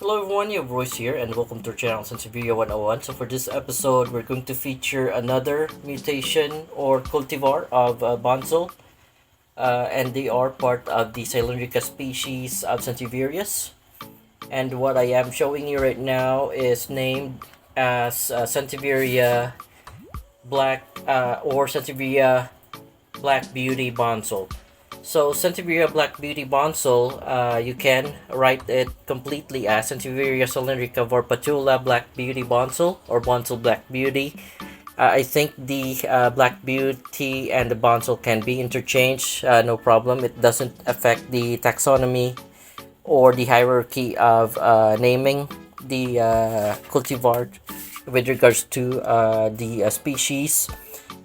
Hello everyone, your voice here, and welcome to our channel Sansevieria 101. So for this episode, we're going to feature another mutation or cultivar of Boncel, and they are part of the cylindrica species of Sansevierias. And what I am showing you right now is named as Sansevieria or Sansevieria Black Beauty Boncel. So Sansevieria Black Beauty Boncel, you can write it completely as Sansevieria cylindrica patula Black Beauty Boncel or Boncel Black Beauty. I think the Black Beauty and the Boncel can be interchanged, no problem. It doesn't affect the taxonomy or the hierarchy of naming the cultivar with regards to the species,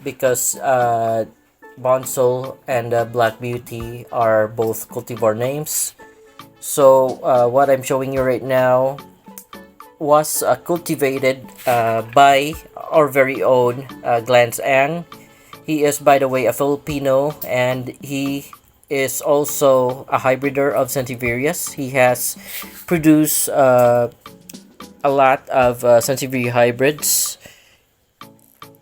because Boncel and Black Beauty are both cultivar names. So what I'm showing you right now was cultivated by our very own Glance Ang. He is, by the way, a Filipino, and he is also a hybrider of Sansevierias. He has produced a lot of Sansevieria hybrids,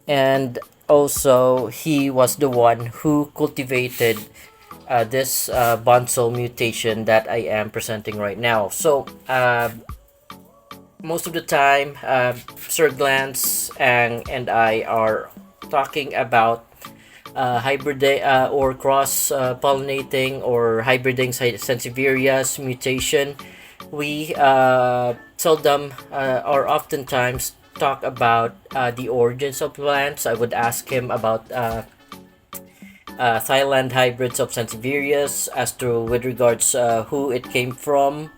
and also he was the one who cultivated this Boncel mutation that I am presenting right now. So most of the time, Sir Glance and I are talking about hybrid or cross pollinating or hybriding Sansevierias mutation. We seldom or oftentimes talk about the origins of plants. I would ask him about Thailand hybrids of Sansevierias as to with regards who it came from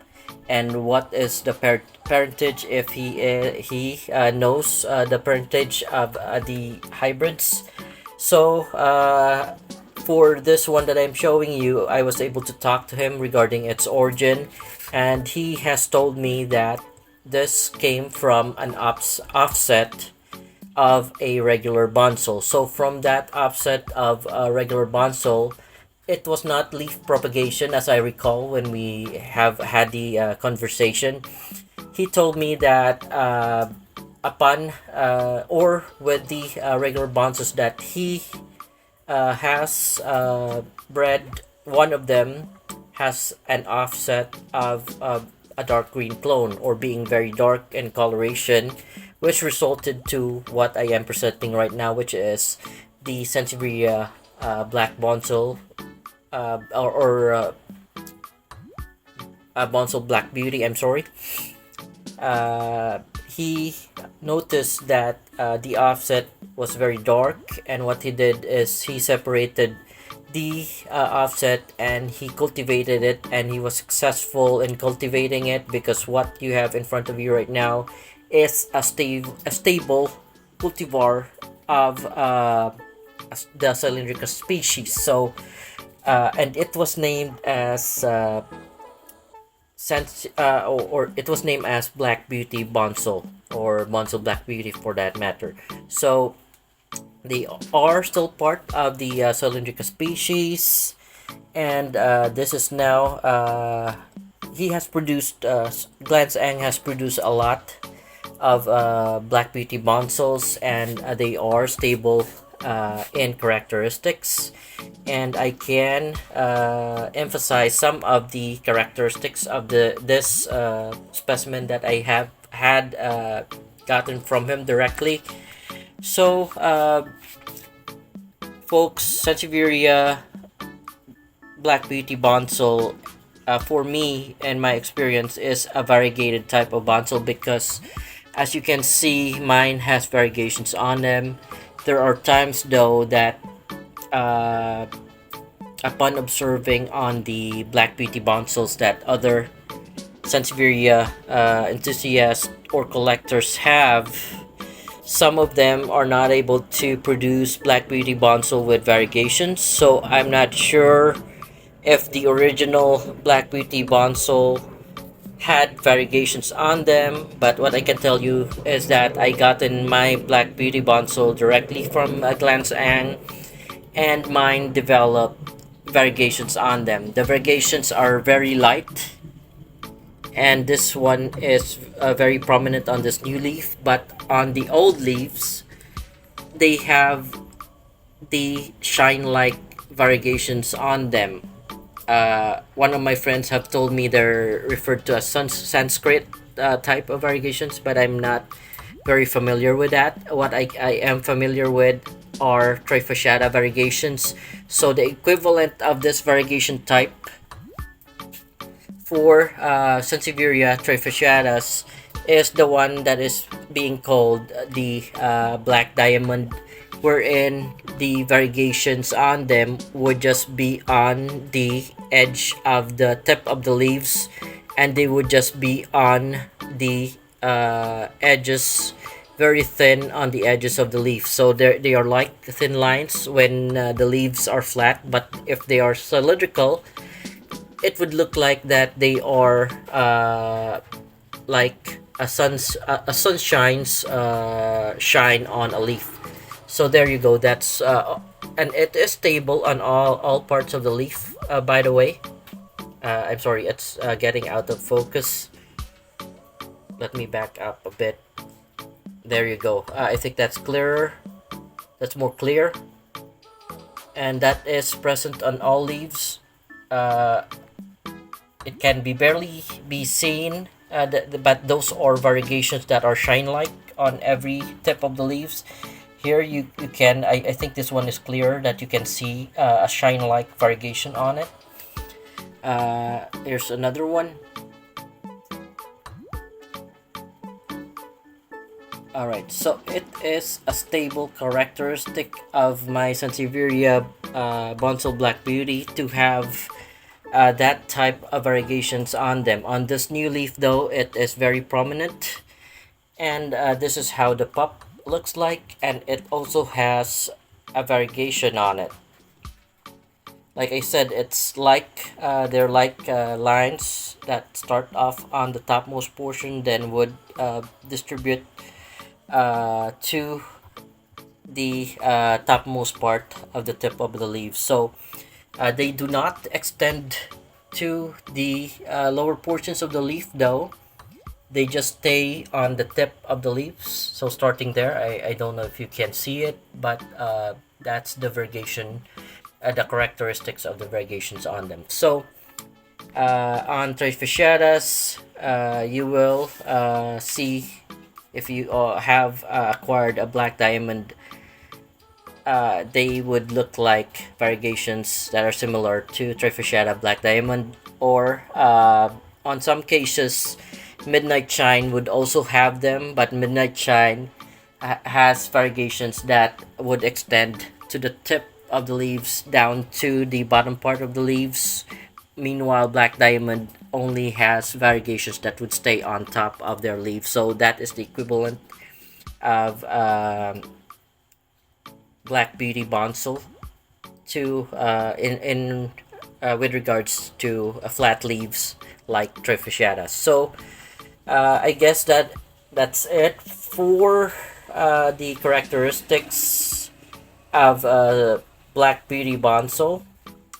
and what is the parentage, if he knows the parentage of the hybrids. So for this one that I'm showing you, I was able to talk to him regarding its origin, and he has told me that this came from an offset of a regular Boncel. So from that offset of a regular Boncel, it was not leaf propagation, as I recall when we have had the conversation. He told me that upon or with the regular Boncels that he has bred, one of them has an offset of a dark green clone, or being very dark in coloration, which resulted to what I am presenting right now, which is the Sansevieria Black Boncel or Boncel Black Beauty. I'm sorry. He noticed that the offset was very dark, and what he did is he separated the offset and he cultivated it, and he was successful in cultivating it, because what you have in front of you right now is a stable cultivar of the cylindrica species. So and it was named as or it was named as Black Beauty Boncel, or Boncel Black Beauty for that matter. So they are still part of the cylindrica species, and this is now he has produced Glance Ang has produced a lot of Black Beauty Boncels, and they are stable in characteristics, and I can emphasize some of the characteristics of this specimen that I have had gotten from him directly. So folks, Sansevieria Black Beauty Boncel, for me and my experience, is a variegated type of Boncel, because as you can see, mine has variegations on them. There are times though that upon observing on the Black Beauty Boncels that other Sansevieria enthusiasts or collectors have, some of them are not able to produce Black Beauty Boncel with variegations. So I'm not sure if the original Black Beauty Boncel had variegations on them, but what I can tell you is that I got in my Black Beauty Boncel directly from Glance Ang, and mine developed variegations on them. The variegations are very light, and this one is very prominent on this new leaf, but on the old leaves they have the shine like variegations on them. One of my friends have told me they're referred to as Sanskrit type of variegations, but I'm not very familiar with that. What I am familiar with are trifasciata variegations. So the equivalent of this variegation type for Sansevieria trifasciatus is the one that is being called the black diamond, wherein the variegations on them would just be on the edge of the tip of the leaves, and they would just be on the edges, very thin on the edges of the leaf. So they are like thin lines when the leaves are flat, but if they are cylindrical, it would look like that they are like a sunshine's shine on a leaf. So there you go. That's and it is stable on all parts of the leaf. By the way, I'm sorry, it's getting out of focus. Let me back up a bit. There you go. I think that's clearer. That's more clear, and that is present on all leaves. Uh, it can be barely be seen, but those are variegations that are shine like on every tip of the leaves. Here you can, I think this one is clear that you can see a shine like variegation on it. Here's another one. Alright, so it is a stable characteristic of my Sansevieria Boncel Black Beauty to have that type of variegations on them. On this new leaf though, it is very prominent, and this is how the pup looks like, and it also has a variegation on it. Like I said, it's like they're like lines that start off on the topmost portion, then would distribute to the topmost part of the tip of the leaf. So they do not extend to the lower portions of the leaf though. They just stay on the tip of the leaves. So starting there, I don't know if you can see it, but that's the variegation, the characteristics of the variegations on them. So on trifasciatus, you will see if you have acquired a black diamond, they would look like variegations that are similar to trifasciata black diamond, or on some cases midnight shine would also have them, but midnight shine has variegations that would extend to the tip of the leaves down to the bottom part of the leaves. Meanwhile, black diamond only has variegations that would stay on top of their leaves. So that is the equivalent of Black Beauty Boncel to in with regards to flat leaves like trifasciata. So I guess that's it for the characteristics of Black Beauty Boncel.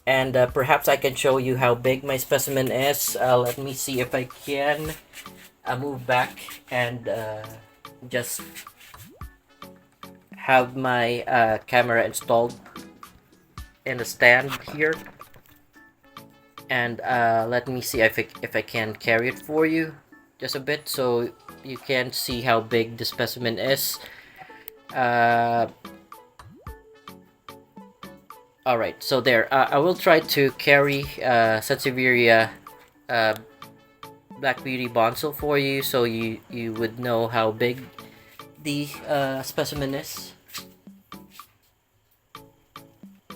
And perhaps I can show you how big my specimen is. Let me see if I can move back and just have my camera installed in the stand here. And let me see if I can carry it for you just a bit so you can see how big the specimen is. Alright, so there. I will try to carry Sansevieria Black Beauty Boncel for you so you would know how big the specimen is.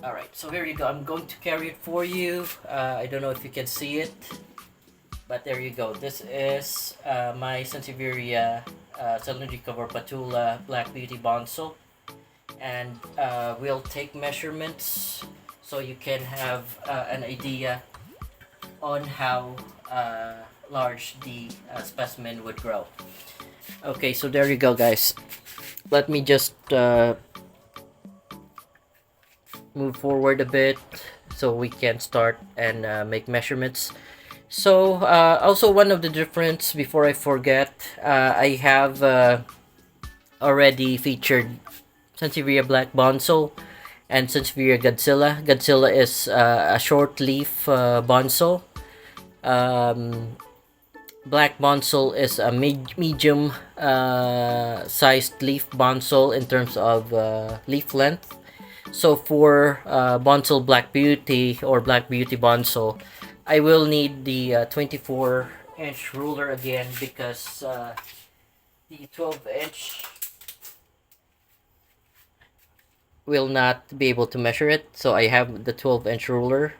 Alright, so here you go. I'm going to carry it for you. I don't know if you can see it, but there you go. This is my Sansevieria cylindrica or patula Black Beauty Boncel. And we'll take measurements so you can have an idea on how large the specimen would grow. Okay, so there you go, guys. Let me just move forward a bit so we can start and make measurements. So also one of the difference before I forget, I have already featured Sansevieria Black Boncel and Sansevieria Godzilla. Godzilla is a short leaf bonsal. Um, Black Boncel is a medium sized leaf bonsal in terms of leaf length. So for Boncel Black Beauty or Black Beauty Boncel, I will need the 24-inch ruler again because the 12-inch will not be able to measure it. So I have the 12-inch ruler,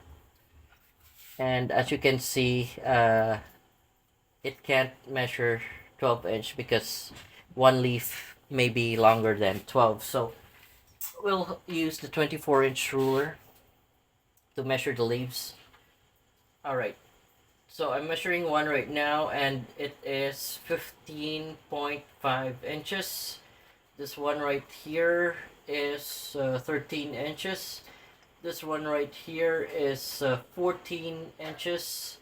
and as you can see, it can't measure 12-inch because one leaf may be longer than 12. So we'll use the 24-inch ruler to measure the leaves. All right. So I'm measuring one right now, and it is 15.5 inches. This one right here is 13 inches. This one right here is 14 inches.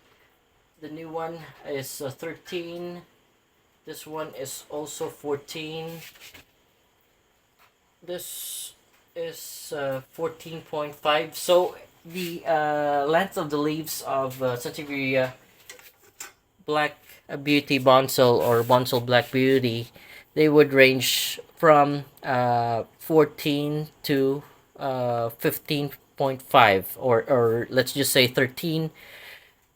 The new one is 13. This one is also 14. This is 14.5. So the length of the leaves of Sansevieria Black Beauty Boncel or Boncel Black Beauty, they would range from 14 to 15.5, or let's just say 13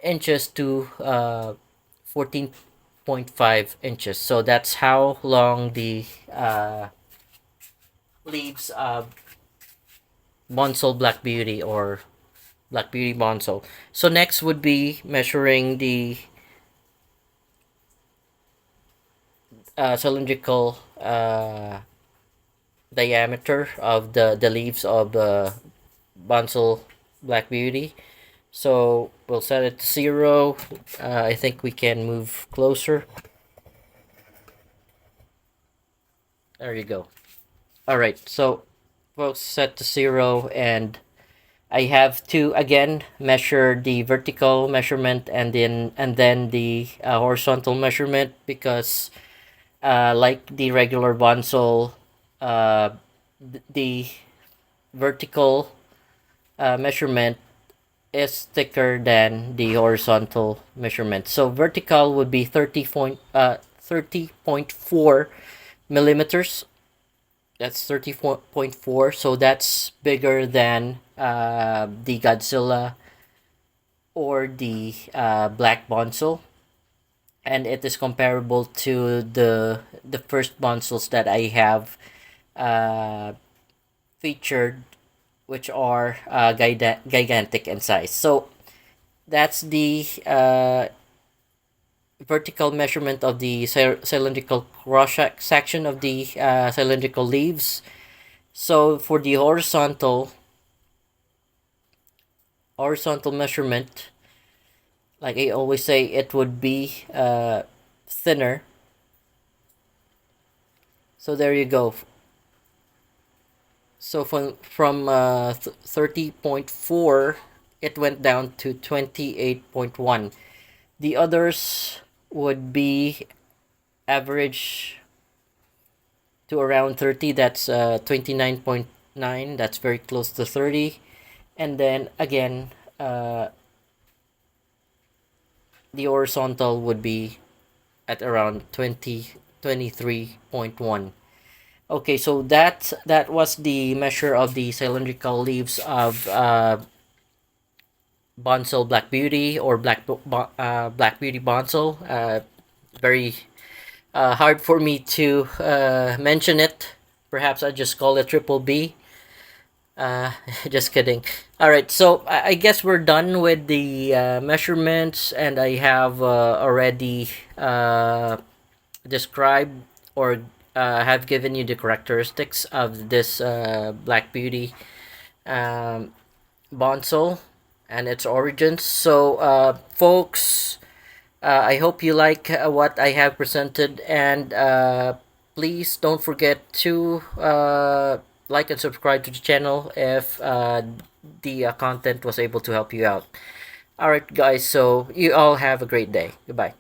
inches to 14.5 inches. So that's how long the leaves of Boncel Black Beauty or Black Beauty Boncel. So next would be measuring the cylindrical diameter of the leaves of Boncel Black Beauty. So we'll set it to 0. I think we can move closer. There you go. All right, so folks, set to 0, and I have to again measure the vertical measurement and then the horizontal measurement because like the regular bonsal, the vertical measurement is thicker than the horizontal measurement. So vertical would be 30.4 millimeters. That's 30.4. So that's bigger than the Godzilla or the Black Boncel, and it is comparable to the first Boncels that I have featured, which are gigantic in size. So that's the vertical measurement of the cylindrical cross section of the cylindrical leaves. So for the horizontal measurement, like I always say, it would be thinner. So there you go. So from 30.4, it went down to 28.1. The others would be average to around 30. That's 29.9. That's very close to 30. And then again, the horizontal would be at around 23.1. Okay, so that was the measure of the cylindrical leaves of Boncel Black Beauty or Black Beauty Boncel. Very hard for me to mention it. Perhaps I just call it Triple B. Just kidding. All right, so I guess we're done with the measurements, and I have already described or have given you the characteristics of this Black Beauty Boncel and its origins. So, folks, I hope you like what I have presented, and please don't forget to like and subscribe to the channel if the content was able to help you out. All right, guys. So you all have a great day. Goodbye.